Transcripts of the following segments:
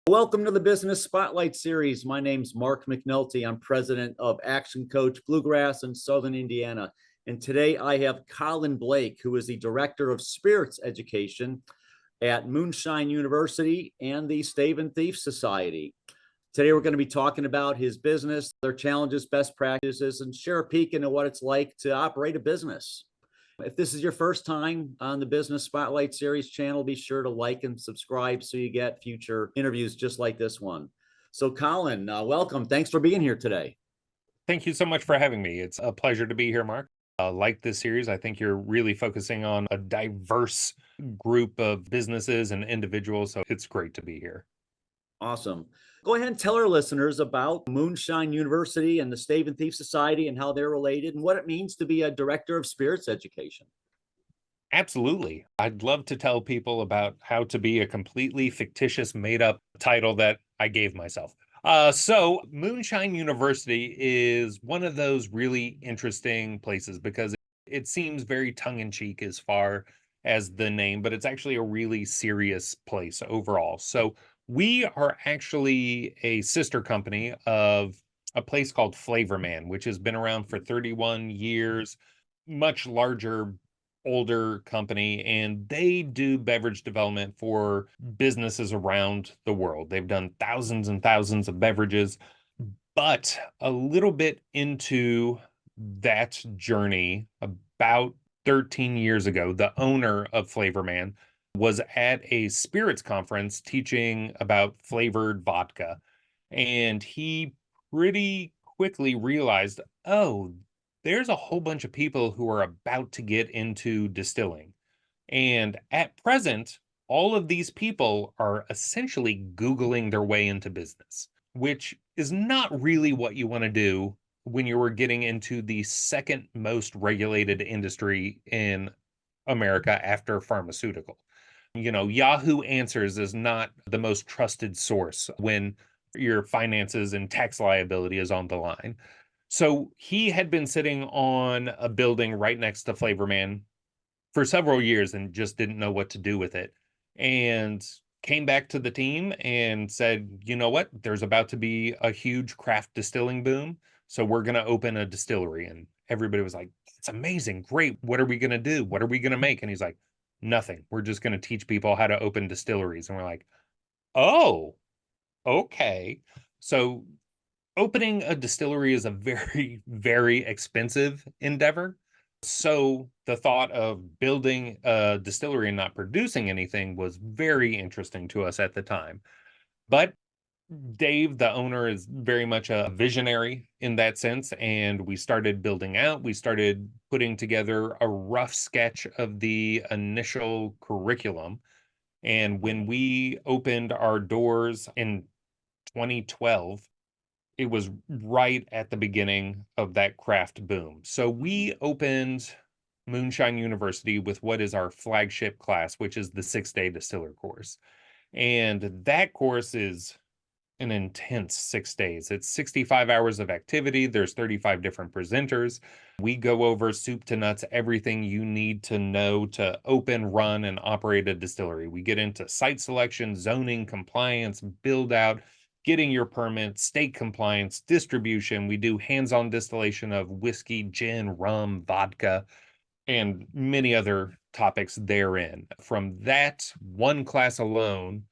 Welcome to the Business Spotlight Series. My name's Mark McNulty. I'm president of Action Coach Bluegrass in Southern Indiana. And today I have Colin Blake, who is the director of spirits education at Moonshine University and the Stave Thief Society. Today we're going to be talking about his business, their challenges, best practices, and share a peek into what it's like to operate a business. If this is your first time on the Business Spotlight Series channel, be sure to like and subscribe so you get future interviews just like this one. So Colin, welcome. Thanks for being here today. Thank you so much for having me. It's a pleasure to be here, Mark. Like this series, I think you're really focusing on a diverse group of businesses and individuals, so it's great to be here. Awesome. Go ahead and tell our listeners about Moonshine University and the Stave Thief Society and how they're related and what it means to be a director of spirits education. Absolutely. I'd love to tell people about how to be a completely fictitious, made up title that I gave myself. So, Moonshine University is one of those really interesting places because it seems very tongue in cheek as far as the name, but it's actually a really serious place overall. So, we are actually a sister company of a place called Flavor Man, which has been around for 31 years, much larger, older company, and they do beverage development for businesses around the world. They've done thousands and thousands of beverages, but a little bit into that journey, about 13 years ago, the owner of Flavor Man was at a spirits conference teaching about flavored vodka. And he pretty quickly realized, oh, there's a whole bunch of people who are about to get into distilling. And at present, all of these people are essentially Googling their way into business, which is not really what you want to do when you were getting into the second most regulated industry in America after pharmaceutical. Yahoo Answers is not the most trusted source when your finances and tax liability is on the line. So he had been sitting on a building right next to Flavor Man for several years and just didn't know what to do with it. And came back to the team and said, you know what? There's about to be a huge craft distilling boom. So we're going to open a distillery. And everybody was like, that's amazing. Great. What are we going to do? What are we going to make? And he's like, nothing. We're just going to teach people how to open distilleries. And we're like, oh, okay. So opening a distillery is a very, very expensive endeavor. So the thought of building a distillery and not producing anything was very interesting to us at the time. But Dave, the owner, is very much a visionary in that sense. And we started building out, we started putting together a rough sketch of the initial curriculum. And when we opened our doors in 2012, it was right at the beginning of that craft boom. So we opened Moonshine University with what is our flagship class, which is the 6-day distiller course. And that course is an intense 6 days. It's 65 hours of activity. There's 35 different presenters. We go over soup to nuts, everything you need to know to open, run, and operate a distillery. We get into site selection, zoning, compliance, build out, getting your permit, state compliance, distribution. We do hands-on distillation of whiskey, gin, rum, vodka, and many other topics therein. From that one class alone,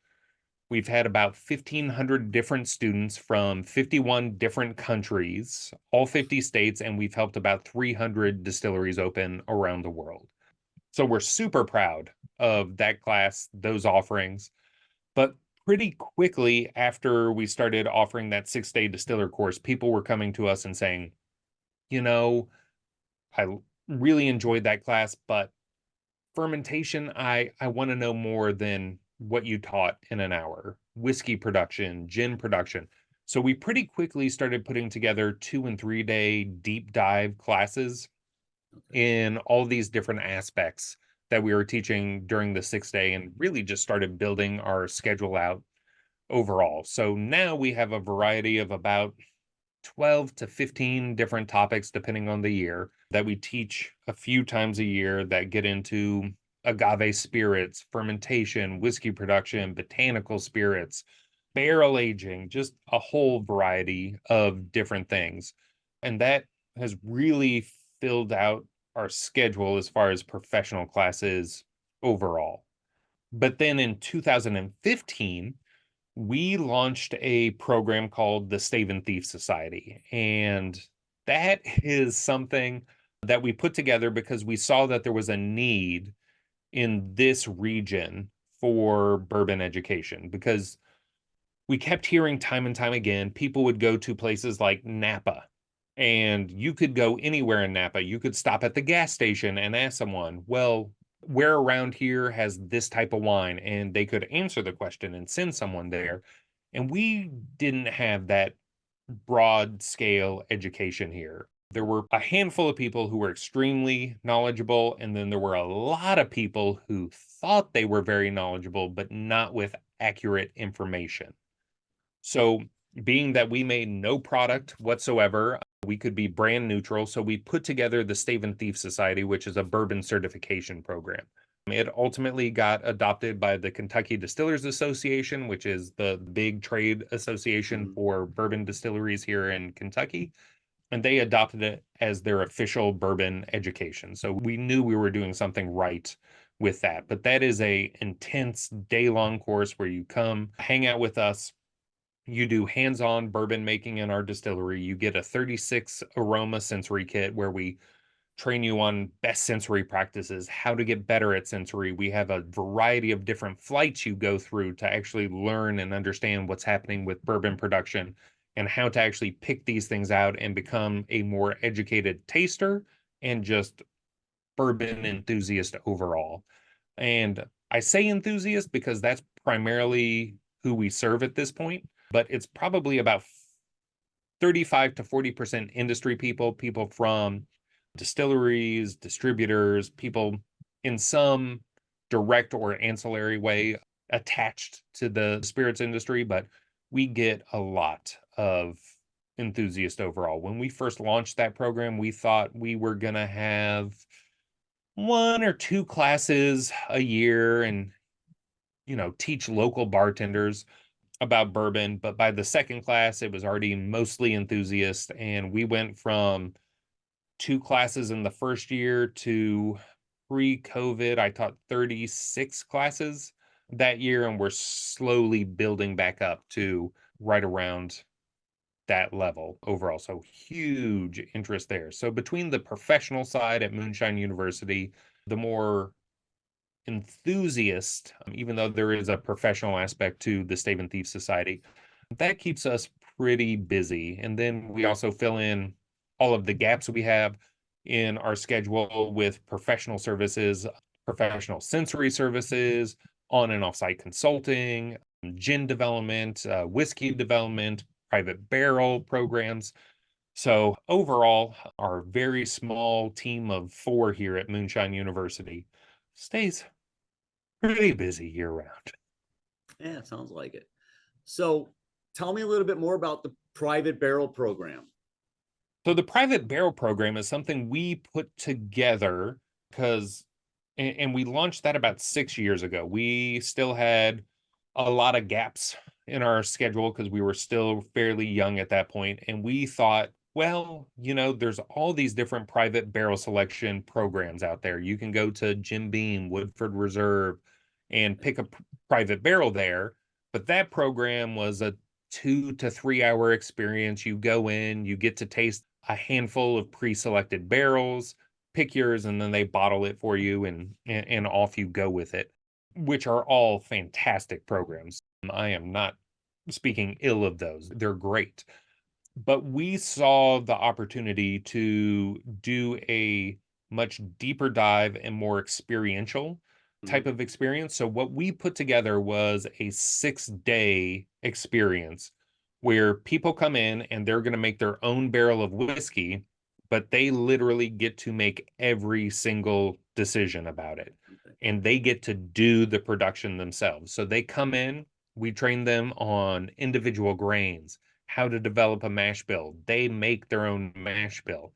we've had about 1,500 different students from 51 different countries, all 50 states, and we've helped about 300 distilleries open around the world. So we're super proud of that class, those offerings. But pretty quickly after we started offering that 6-day distiller course, people were coming to us and saying, you know, I really enjoyed that class, but fermentation, I want to know more than what you taught in an hour. Whiskey production, gin production. So we pretty quickly started putting together 2 and 3 day deep dive classes in all these different aspects that we were teaching during the 6 day, and really just started building our schedule out overall. So now we have a variety of about 12 to 15 different topics, depending on the year, that we teach a few times a year that get into agave spirits, fermentation, whiskey production, botanical spirits, barrel aging, just a whole variety of different things. And that has really filled out our schedule as far as professional classes overall. But then in 2015, we launched a program called the Stave Thief Society. And that is something that we put together because we saw that there was a need in this region for bourbon education, because we kept hearing time and time again, people would go to places like Napa, and you could go anywhere in Napa. You could stop at the gas station and ask someone, well, where around here has this type of wine? And they could answer the question and send someone there. And we didn't have that broad scale education here. There were a handful of people who were extremely knowledgeable, and then there were a lot of people who thought they were very knowledgeable, but not with accurate information. So, being that we made no product whatsoever, we could be brand neutral. So, we put together the Stave Thief Society, which is a bourbon certification program. It ultimately got adopted by the Kentucky Distillers Association, which is the big trade association for bourbon distilleries here in Kentucky. And they adopted it as their official bourbon education. So we knew we were doing something right with that. But that is a intense day-long course where you come hang out with us. You do hands-on bourbon making in our distillery. You get a 36 aroma sensory kit where we train you on best sensory practices, how to get better at sensory. We have a variety of different flights you go through to actually learn and understand what's happening with bourbon production and how to actually pick these things out and become a more educated taster and just bourbon enthusiast overall. And I say enthusiast because that's primarily who we serve at this point, but it's probably about 35 to 40% industry people, people from distilleries, distributors, people in some direct or ancillary way attached to the spirits industry, but we get a lot of enthusiasts overall. When we first launched that program, we thought we were going to have one or two classes a year and, teach local bartenders about bourbon. But by the second class, it was already mostly enthusiasts. And we went from two classes in the first year to pre-COVID, I taught 36 classes that year, and we're slowly building back up to right around that level overall. So huge interest there. So between the professional side at Moonshine University, the more enthusiast, even though there is a professional aspect to the Stave Thief Society, that keeps us pretty busy. And then we also fill in all of the gaps we have in our schedule with professional services, professional sensory services, on and off-site consulting, gin development, whiskey development, private barrel programs. So overall, our very small team of 4 here at Moonshine University stays pretty busy year round. Yeah, sounds like it. So tell me a little bit more about the private barrel program. So the private barrel program is something we put together because, and we launched that about 6 years ago. We still had a lot of gaps in our schedule because we were still fairly young at that point. And we thought, well, there's all these different private barrel selection programs out there. You can go to Jim Beam, Woodford Reserve, and pick a private barrel there. But that program was a 2 to 3 hour experience. You go in, you get to taste a handful of pre-selected barrels, pick yours, and then they bottle it for you, and off you go with it, which are all fantastic programs. I am not speaking ill of those. They're great. But we saw the opportunity to do a much deeper dive and more experiential type of experience. So what we put together was a 6-day experience where people come in and they're going to make their own barrel of whiskey, but they literally get to make every single decision about it. And they get to do the production themselves. So they come in, we train them on individual grains, how to develop a mash bill. They make their own mash bill.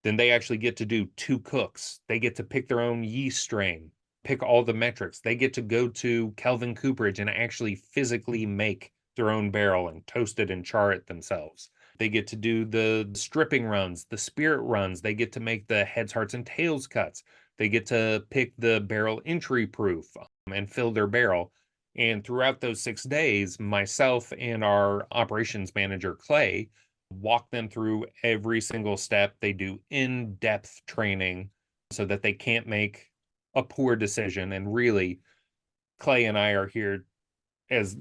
Then they actually get to do 2 cooks. They get to pick their own yeast strain, pick all the metrics. They get to go to Kelvin Cooperage and actually physically make their own barrel and toast it and char it themselves. They get to do the stripping runs, the spirit runs. They get to make the heads, hearts, and tails cuts. They get to pick the barrel entry proof and fill their barrel. And throughout those 6 days, myself and our operations manager, Clay, walk them through every single step. They do in-depth training so that they can't make a poor decision. And really, Clay and I are here as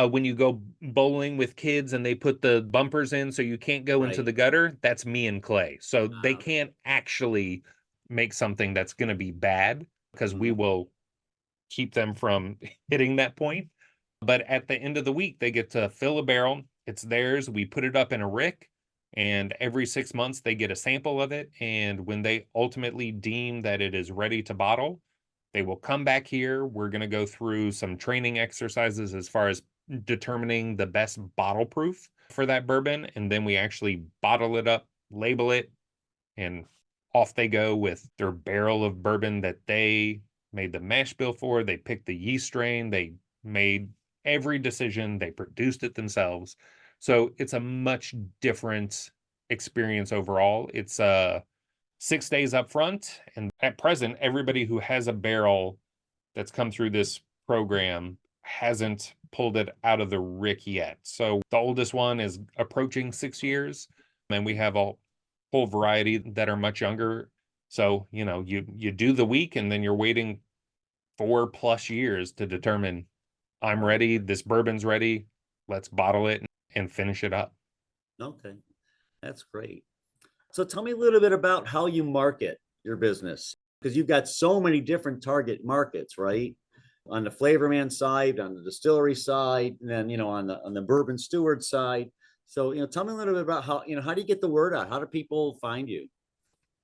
when you go bowling with kids and they put the bumpers in so you can't go into Right. the gutter. That's me and Clay. So they Ah, can't actually make something that's going to be bad, because we mhm. will keep them from hitting that point. But at the end of the week, they get to fill a barrel. It's theirs. We put it up in a rick, and every 6 months they get a sample of it. And when they ultimately deem that it is ready to bottle, they will come back here. We're going to go through some training exercises as far as determining the best bottle proof for that bourbon. And then we actually bottle it up, label it, and off they go with their barrel of bourbon that they made the mash bill for. They picked the yeast strain. They made every decision. They produced it themselves. So it's a much different experience overall. It's 6 days up front. And at present, everybody who has a barrel that's come through this program hasn't pulled it out of the rick yet. So the oldest one is approaching 6 years, and we have a whole variety that are much younger. So, you do the week and then you're waiting 4+ years to determine, I'm Right. ready, this bourbon's ready, let's bottle it and finish it up. Okay. That's great. So tell me a little bit about how you market your business, because you've got so many different target markets, right? On the flavor man side, on the distillery side, and then on the bourbon steward side. So tell me a little bit about how do you get the word out? How do people find you?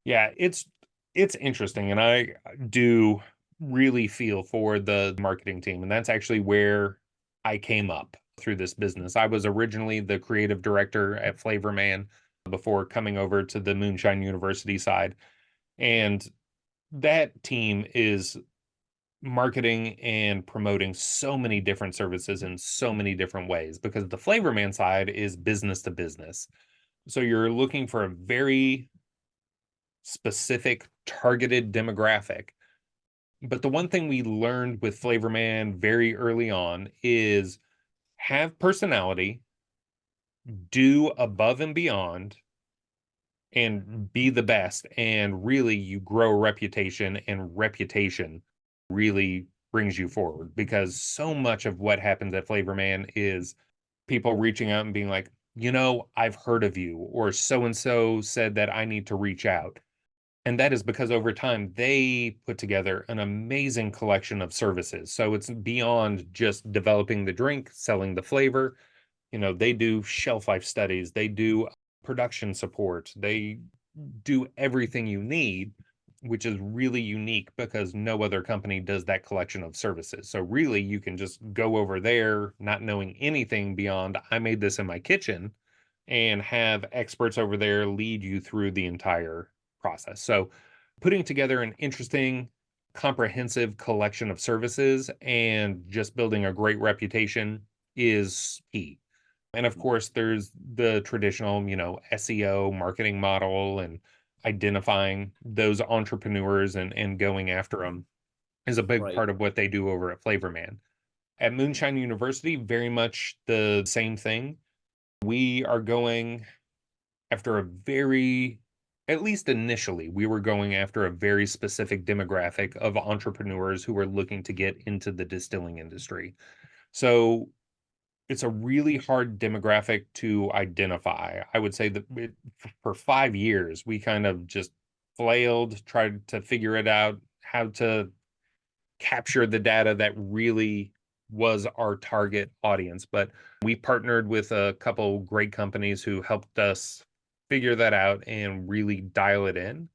Yeah, it's interesting, and I do really feel for the marketing team, and that's actually where I came up through this business. I was originally the creative director at Flavor Man before coming over to the Moonshine University side, and that team is marketing and promoting so many different services in so many different ways, because the Flavor Man side is business to business. So you're looking for a very specific targeted demographic. But the one thing we learned with Flavor Man very early on is have personality, do above and beyond, and be the best. And really, you grow a reputation, and reputation really brings you forward, because so much of what happens at Flavor Man is people reaching out and being like, I've heard of you, or so and so said that I need to reach out. And that is because over time they put together an amazing collection of services. So it's beyond just developing the drink, selling the flavor. They do shelf life studies, they do production support, they do everything you need, which is really unique because no other company does that collection of services. So really, you can just go over there not knowing anything beyond, I made this in my kitchen, and have experts over there lead you through the entire process. So putting together an interesting, comprehensive collection of services and just building a great reputation is key. And of course, there's the traditional, SEO marketing model, and identifying those entrepreneurs and going after them is a big Right. part of what they do over at Flavor Man. At Moonshine University, very much the same thing. We are going after at least initially, we were going after a very specific demographic of entrepreneurs who were looking to get into the distilling industry. So it's a really hard demographic to identify. I would say that for 5 years, we kind of just flailed, tried to figure it out, how to capture the data that really was our target audience. But we partnered with a couple great companies who helped us figure that out and really dial it in.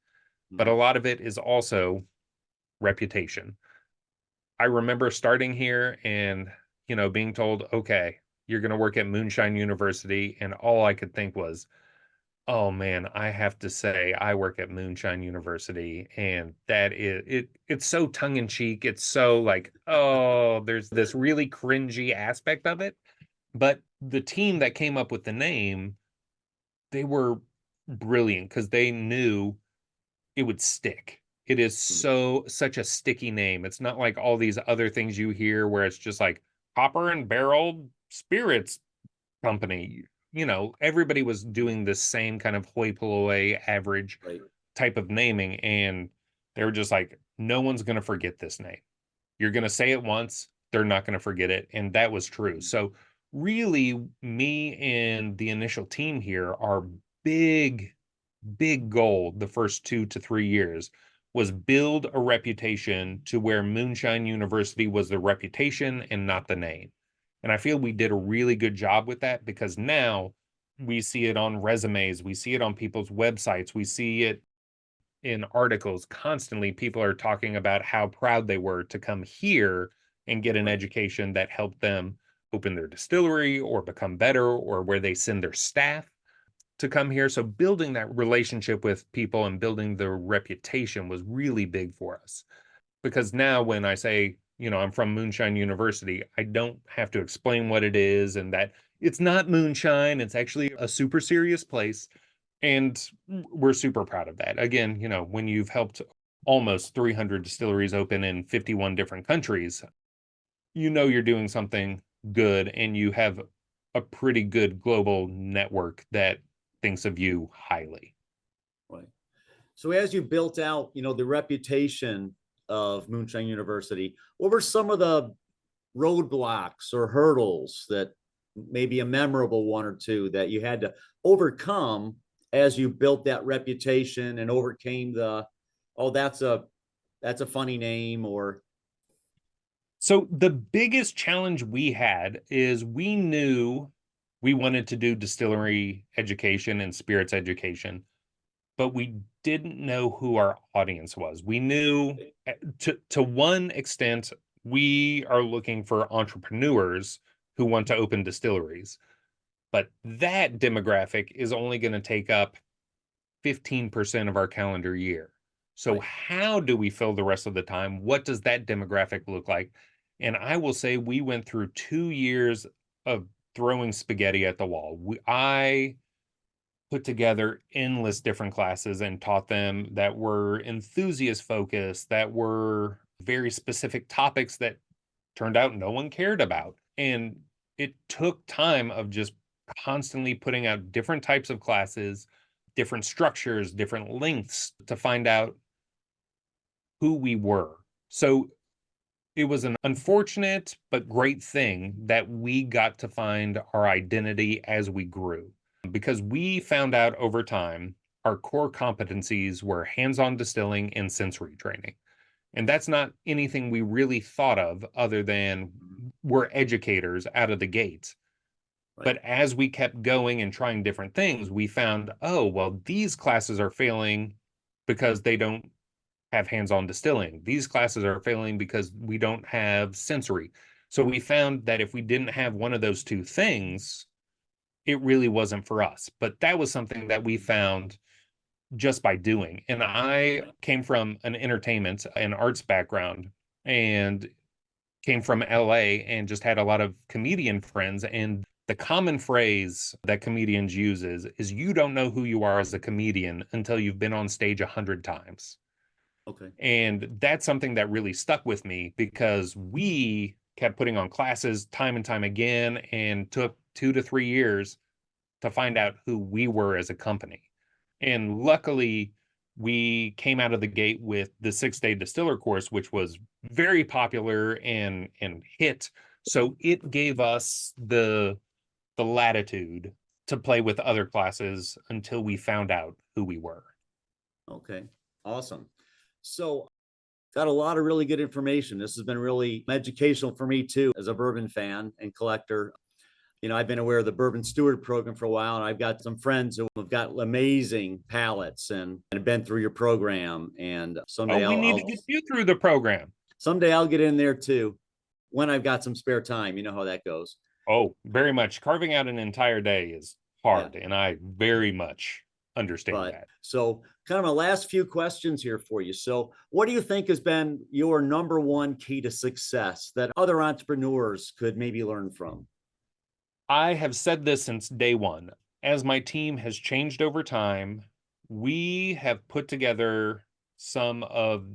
But a Mhm. lot of it is also reputation. I remember starting here and, being told, okay, you're going to work at Moonshine University. And all I could think was, oh man, I have to say I work at Moonshine University. And that is it's so tongue in cheek. It's so like, oh, there's this really cringy aspect of it. But the team that came up with the name, they were brilliant because they knew it would stick. It is Mm, such a sticky name. It's not like all these other things you hear where it's just like copper and barrel spirits company. Everybody was doing the same kind of hoi polloi average right. type of naming, and they were just like, no one's going to forget this name. You're going to say it once, they're not going to forget it. And that was true. So, really, me and the initial team here, our big, big goal the first 2 to 3 years was build a reputation to where Moonshine University was the reputation and not the name. And I feel we did a really good job with that because now we see it on resumes, we see it on people's websites, we see it in articles constantly. People are talking about how proud they were to come here and get an Right. education that helped them open their distillery or become better, or where they send their staff to come here. So building that relationship with people and building the reputation was really big for us. Because now when I say, I'm from Moonshine University, I don't have to explain what it is and that it's not moonshine, it's actually a super serious place. And we're super proud of that. Again, when you've helped almost 300 distilleries open in 51 different countries, you're doing something good and you have a pretty good global network that thinks of you highly. Right. So as you built out, the reputation of Moonshine University, what were some of the roadblocks or hurdles that maybe a memorable one or two that you had to overcome as you built that reputation and overcame oh, that's a funny name, or So the biggest challenge we had is we knew we wanted to do distillery education and spirits education, but we didn't know who our audience was. We knew to one extent we are looking for entrepreneurs who want to open distilleries, but that demographic is only going to take up 15% of our calendar year. So, right. how do we fill the rest of the time? What does that demographic look like? And I will say we went through 2 years of throwing spaghetti at the wall. I put together endless different classes and taught them that were enthusiast focused, that were very specific topics that turned out no one cared about. And it took time of just constantly putting out different types of classes, different structures, different lengths to find out who we were. So it was an unfortunate but great thing that we got to find our identity as we grew, because we found out over time our core competencies were hands-on distilling and sensory training. And that's not anything we really thought of other than we're educators out of the gates. Right. But as we kept going and trying different things, we found, oh, well, these classes are failing because they don't have hands-on distilling. These classes are failing because we don't have sensory. So we found that if we didn't have one of those two things, it really wasn't for us. But that was something that we found just by doing. And I came from an entertainment and arts background and came from LA and just had a lot of comedian friends. And the common phrase that comedians use is you don't know who you are as a comedian until you've been on stage 100 times. Okay. And that's something that really stuck with me because we kept putting on classes time and time again and took 2 to 3 years to find out who we were as a company. And luckily, we came out of the gate with the 6-day distiller course, which was very popular and hit. So it gave us the latitude to play with other classes until we found out who we were. Okay. Awesome. So got a lot of really good information. This has been really educational for me too, as a bourbon fan and collector. I've been aware of the Bourbon Steward program for a while, and I've got some friends who have got amazing palates and have been through your program. And Oh, someday we need to get you through the program. someday I'll get in there too when I've got some spare time. You know how that goes. Oh, very much. Carving out an entire day is Yeah. hard, and I very much understand But that. so, kind of my last few questions here for you. So, what do you think has been your number one key to success that other entrepreneurs could maybe learn from? I have said this since day one. As my team has changed over time, we have put together some of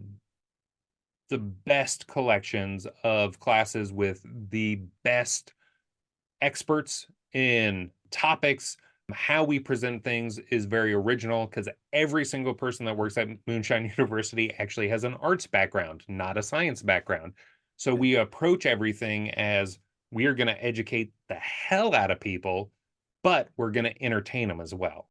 the best collections of classes with the best experts in topics. How we present things is very original because every single person that works at Moonshine University actually has an arts background, not a science background. So Yeah. we approach everything as we are going to educate the hell out of people, but we're going to entertain them as well.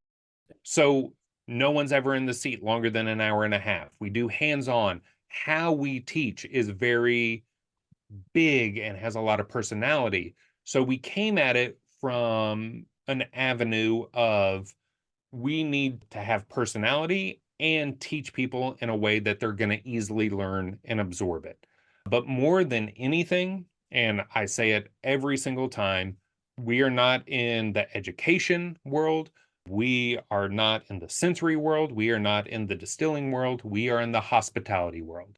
So no one's ever in the seat longer than an hour and a half. We do hands on. How we teach is very big and has a lot of personality. So we came at it from an avenue of we need to have personality and teach people in a way that they're going to easily learn and absorb it. But more than anything, and I say it every single time, we are not in the education world. We are not in the sensory world. We are not in the distilling world. We are in the hospitality world.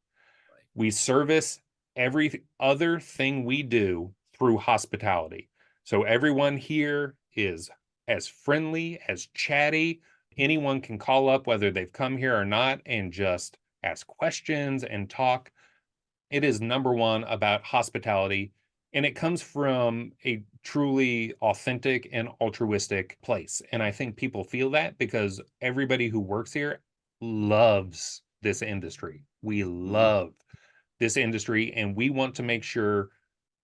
Right. We service every other thing we do through hospitality. So everyone here is as friendly, as chatty. Anyone can call up, whether they've come here or not, and just ask questions and talk. It is number one about hospitality, and it comes from a truly authentic and altruistic place. And I think people feel that because everybody who works here loves this industry. We Mhm. love this industry, and we want to make sure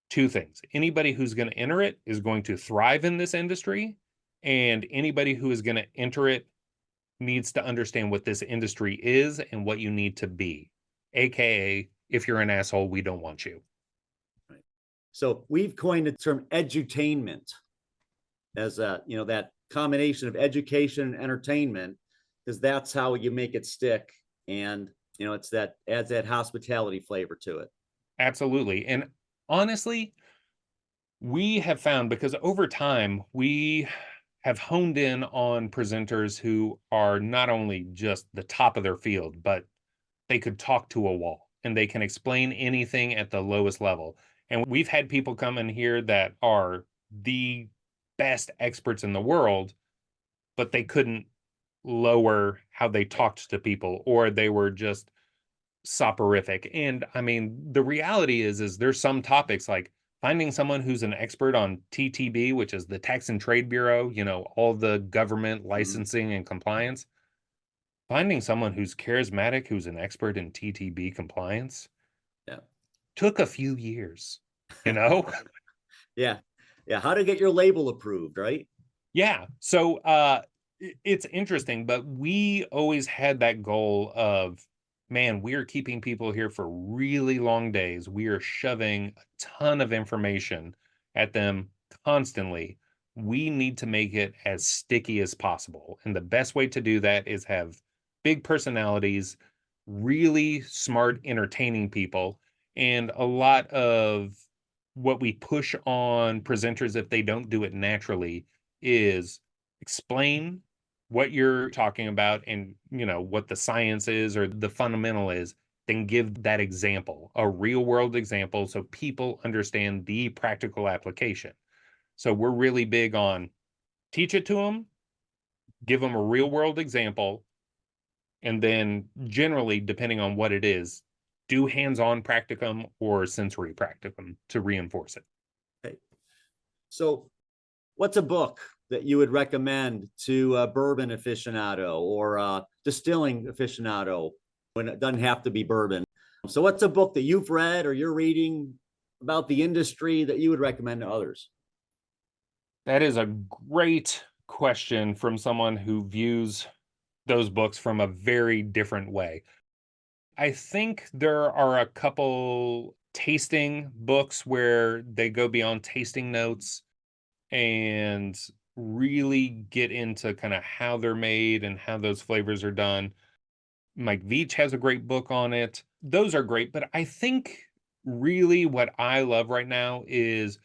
two things. Anybody who's going to enter it is going to thrive in this industry, and anybody who is going to enter it needs to understand what this industry is and what you need to be. AKA, if you're an asshole, we don't want you. Right. So we've coined the term edutainment as that combination of education and entertainment, because that's how you make it stick. And, it's that adds that hospitality flavor to it. Absolutely. And honestly, we have found because over time, we have honed in on presenters who are not only just the top of their field, but they could talk to a wall and they can explain anything at the lowest level. And we've had people come in here that are the best experts in the world, but they couldn't lower how they talked to people, or they were just soporific. And I mean, the reality is there's some topics like finding someone who's an expert on TTB, which is the Tax and Trade Bureau, all the government Mhm. licensing and compliance. Finding someone who's charismatic, who's an expert in TTB compliance Yeah. took a few years, you know? Yeah. Yeah. How to get your label approved, right? Yeah. So it's interesting, but we always had that goal of, man, we are keeping people here for really long days. We are shoving a ton of information at them constantly. We need to make it as sticky as possible. And the best way to do that is have big personalities, really smart, entertaining people, and a lot of what we push on presenters if they don't do it naturally is explain what you're talking about and what the science is or the fundamental is, then give that example, a real world example, so people understand the practical application. So we're really big on teach it to them, give them a real world example, and then generally, depending on what it is, do hands-on practicum or sensory practicum to reinforce it. Okay. So what's a book that you would recommend to a bourbon aficionado or a distilling aficionado when it doesn't have to be bourbon? So what's a book that you've read or you're reading about the industry that you would recommend to others? That is a great question from someone who views those books from a very different way. I think there are a couple tasting books where they go beyond tasting notes and really get into kind of how they're made and how those flavors are done. Mike Veach has a great book on it. Those are great, but I think really what I love right now is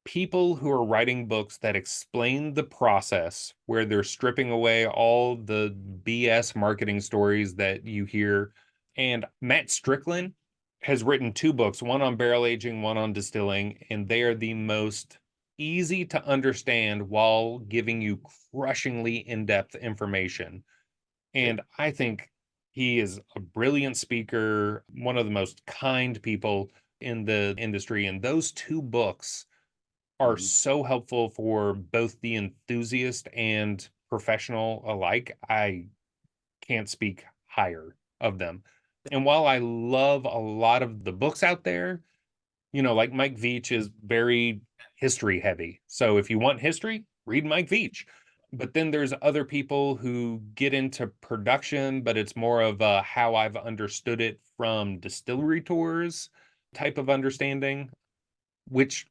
people who are writing books that explain the process where they're stripping away all the BS marketing stories that you hear. And Matt Strickland has written two books, one on barrel aging, one on distilling, and they are the most easy to understand while giving you crushingly in-depth information. Okay. And I think he is a brilliant speaker, one of the most kind people in the industry. And those two books are Mhm. so helpful for both the enthusiast and professional alike. I can't speak higher of them. And while I love a lot of the books out there, like Mike Veach is very history heavy. So if you want history, read Mike Veach. But then there's other people who get into production, but it's more of a how I've understood it from distillery tours type of understanding, which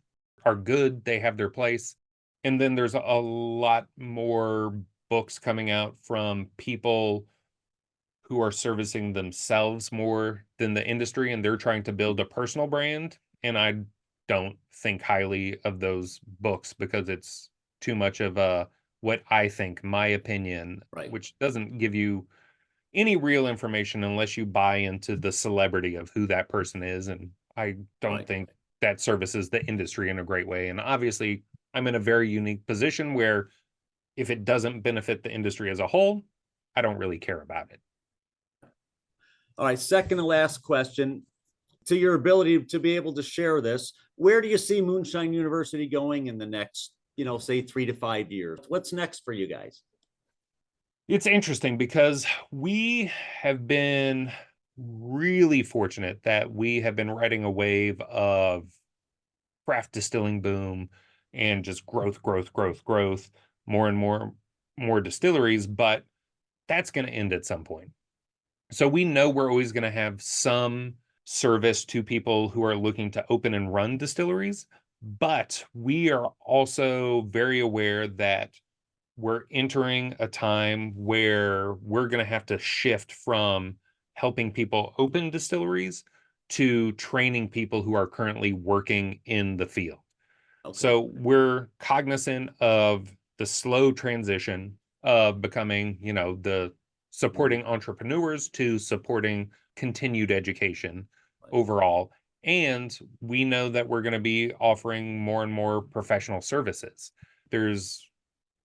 are good. They have their place. And then there's a lot more books coming out from people who are servicing themselves more than the industry, and they're trying to build a personal brand. And I don't think highly of those books because it's too much of a what I think, my opinion, Right. which doesn't give you any real information unless you buy into the celebrity of who that person is. And I don't Right. think that services the industry in a great way. And obviously, I'm in a very unique position where if it doesn't benefit the industry as a whole, I don't really care about it. All right. Second and last question. To your ability to be able to share this, where do you see Moonshine University going in the next, say 3 to 5 years? What's next for you guys? It's interesting because we have been really fortunate that we have been riding a wave of craft distilling boom and just growth, growth, growth, growth, more and more distilleries, but that's going to end at some point. So we know we're always going to have some service to people who are looking to open and run distilleries, but we are also very aware that we're entering a time where we're going to have to shift from helping people open distilleries to training people who are currently working in the field. Okay. So we're cognizant of the slow transition of becoming, the Mhm. supporting entrepreneurs to supporting continued education Right. overall. And we know that we're going to be offering more and more professional services. There's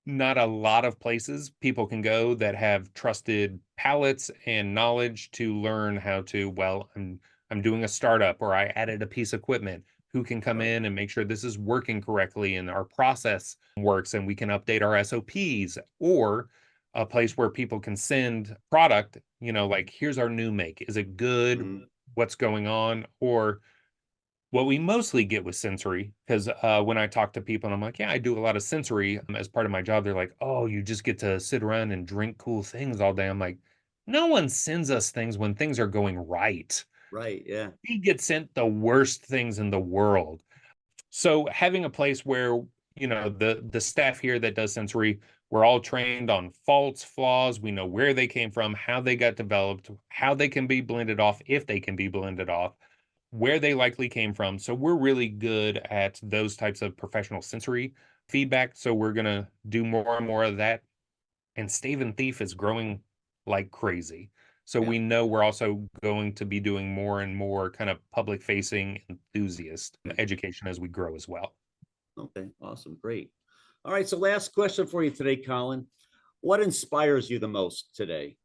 not a lot of places people can go that have trusted palates and knowledge to learn how to, well, I'm doing a startup or I added a piece of equipment, who can come Right. in and make sure this is working correctly and our process works and we can update our SOPs, or a place where people can send product, like here's our new make. Is it good? Mhm. What's going on? Or what we mostly get with sensory, because when I talk to people and I'm like, yeah, I do a lot of sensory as part of my job, they're like, oh, you just get to sit around and drink cool things all day. I'm like, no one sends us things when things are going right. Right. Yeah. We get sent the worst things in the world. So having a place where, the staff here that does sensory, we're all trained on faults, flaws. We know where they came from, how they got developed, how they can be blended off, if they can be blended off, where they likely came from. So we're really good at those types of professional sensory feedback. So we're going to do more and more of that. And Stave Thief is growing like crazy. So Yeah. we know we're also going to be doing more and more kind of public facing enthusiast education as we grow as well. Okay. Awesome. Great. All right. So last question for you today, Colin. What inspires you the most today?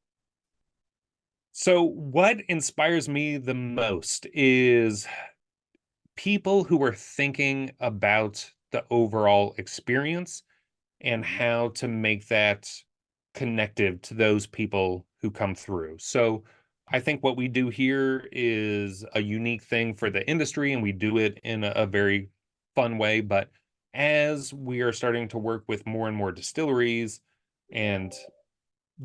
So what inspires me the most is people who are thinking about the overall experience and Mhm. how to make that connective to those people who come through. So I think what we do here is a unique thing for the industry, and we do it in a very fun way. But as we are starting to work with more and more distilleries, and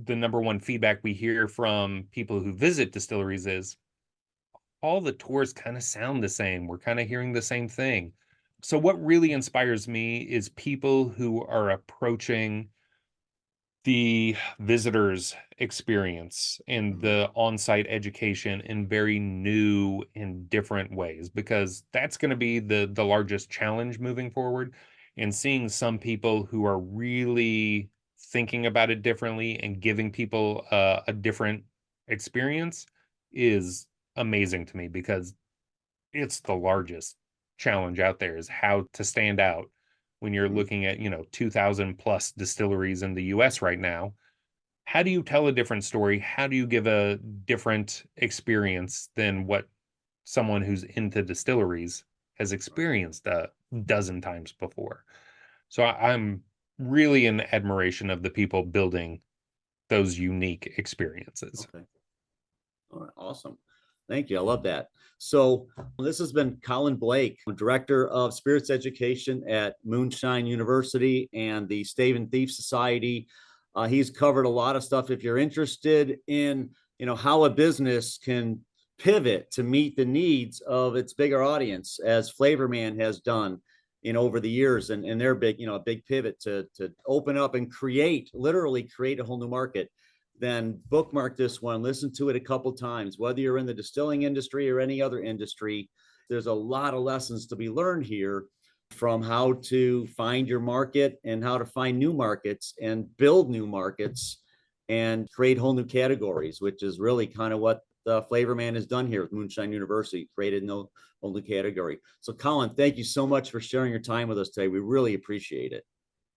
the number one feedback we hear from people who visit distilleries is all the tours kind of sound the same. We're kind of hearing the same thing. So, what really inspires me is people who are approaching the visitors experience and Mhm. the on-site education in very new and different ways, because that's going to be the largest challenge moving forward. And seeing some people who are really thinking about it differently and giving people a different experience is amazing to me, because it's the largest challenge out there, is how to stand out when you're looking at, 2,000 plus distilleries in the US right now. How do you tell a different story? How do you give a different experience than what someone who's into distilleries has experienced a dozen times before? So I'm really in admiration of the people building those unique experiences. Okay. All right. Awesome. Thank you. I love that. So this has been Colin Blake, Director of Spirits Education at Moonshine University and the Stave Thief Society. He's covered a lot of stuff. If you're interested in, how a business can pivot to meet the needs of its bigger audience, as Flavorman has done, over the years, and they're big, a big pivot to open up and literally create a whole new market, then bookmark this one, listen to it a couple times. Whether you're in the distilling industry or any other industry, there's a lot of lessons to be learned here, from how to find your market and how to find new markets and build new markets and create whole new categories, which is really kind of what the Flavorman has done here with Moonshine University, created no whole new category. So Colin, thank you so much for sharing your time with us today. We really appreciate it.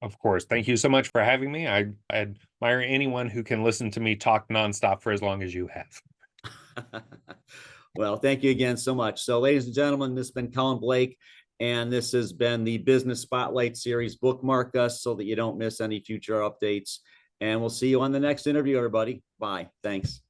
Of course. Thank you so much for having me. I admire anyone who can listen to me talk nonstop for as long as you have. Well, thank you again so much. So ladies and gentlemen, this has been Colin Blake, and this has been the Business Spotlight Series. Bookmark us so that you don't miss any future updates. And we'll see you on the next interview, everybody. Bye. Thanks.